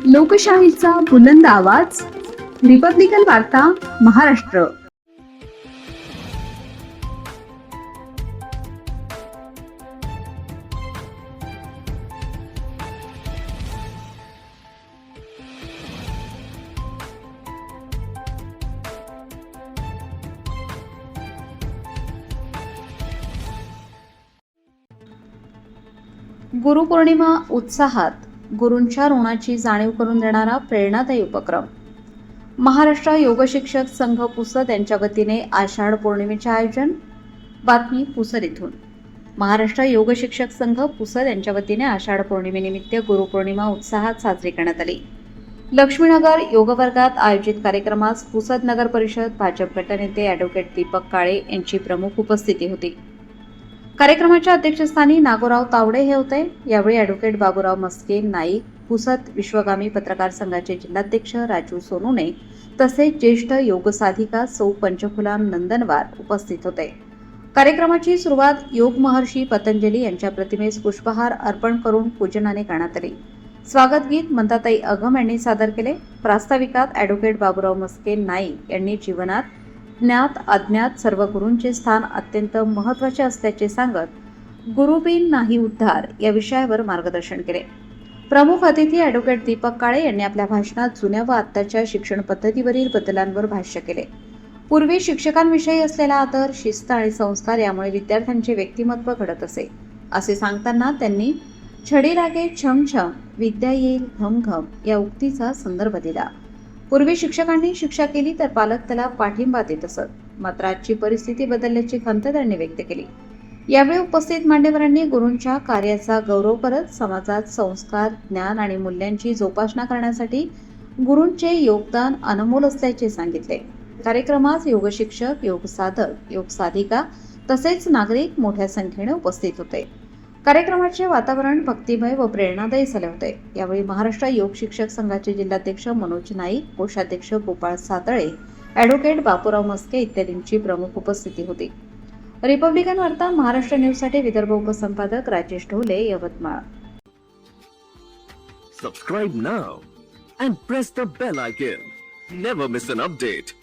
लोकशाहीचा बुलंद आवाज, रिपब्लिकन वार्ता महाराष्ट्र. गुरुपौर्णिमा उत्साहात, गुरूंच्या ऋणाची जाणीव करून देणारा प्रेरणादायी उपक्रम. महाराष्ट्र योग शिक्षक संघ पुसद यांच्या वतीने आषाढ पौर्णिमेचे आयोजन. बातमी पुसद येथून. महाराष्ट्र योग शिक्षक संघ पुसद यांच्या वतीने आषाढ पौर्णिमेनिमित्त गुरुपौर्णिमा उत्साहात साजरी करण्यात आली. लक्ष्मीनगर योग वर्गात आयोजित कार्यक्रमास पुसद नगर परिषद भाजप गटनेते ॲडव्होकेट दीपक काळे यांची प्रमुख उपस्थिती होती. कार्यक्रमाच्या अध्यक्षस्थानी नागोराव तावडे हे होते. यावेळी ॲडव्होकेट बाबूराव मस्के नाईक, पुसद विश्वगामी पत्रकार संघाचे जिल्हाध्यक्ष राजू सोनुने तसेच ज्येष्ठ योग साधिका सौ पंचफुला नंदनवार उपस्थित होते. कार्यक्रमाची सुरुवात योग महर्षी पतंजली यांच्या प्रतिमेस पुष्पहार अर्पण करून पूजनाने करण्यात आली. स्वागत गीत मंदाताई अगम यांनी सादर केले. प्रास्ताविकात ॲडव्होकेट बाबूराव मस्के नाईक यांनी जीवनात ज्ञात अज्ञात सर्व गुरूंचे स्थान अत्यंत महत्त्वाचे असल्याचे सांगत गुरुबिन नाही उद्धार या विषयावर मार्गदर्शन केले. प्रमुख अतिथी ॲडव्होकेट दीपक काळे यांनी आपल्या भाषणात जुन्या व आत्ताच्या शिक्षण पद्धतीवरील बदलांवर भाष्य केले. पूर्वी शिक्षकांविषयी असलेला आदर, शिस्त आणि संस्कार यामुळे विद्यार्थ्यांचे व्यक्तिमत्व घडत असे सांगताना त्यांनी छडी लागे छम छम, विद्या येईल घम घम या उक्तीचा संदर्भ दिला. पूर्वी शिक्षकांनी शिक्षा केली तर पालक त्याला पाठिंबा देत असत, मात्र आजची परिस्थिती बदलल्याची खंत त्यांनी व्यक्त केली. यावेळी उपस्थित मान्यवरांनी गुरूंच्या कार्याचा गौरव करत समाजात संस्कार, ज्ञान आणि मूल्यांची जोपासना करण्यासाठी गुरूंचे योगदान अनमोल असल्याचे सांगितले. कार्यक्रमात योग शिक्षक, योग साधक, योग साधिका तसेच नागरिक मोठ्या संख्येने उपस्थित होते. कार्यक्रमाचे वातावरण भक्तिमय व प्रेरणादायी झाले होते. यावेळी महाराष्ट्र योग शिक्षक संघाचे जिल्हाध्यक्ष मनोज नाईक, कोषाध्यक्ष गोपाळ सातळे, ॲडव्होकेट बापूराव मस्के इत्यादींची प्रमुख उपस्थिती होती. रिपब्लिकन वार्ता महाराष्ट्र न्यूजसाठी Vidarbha उपसंपादक Rajesh Dhole, Yavatmal. Subscribe now and press the bell icon. Never miss an update.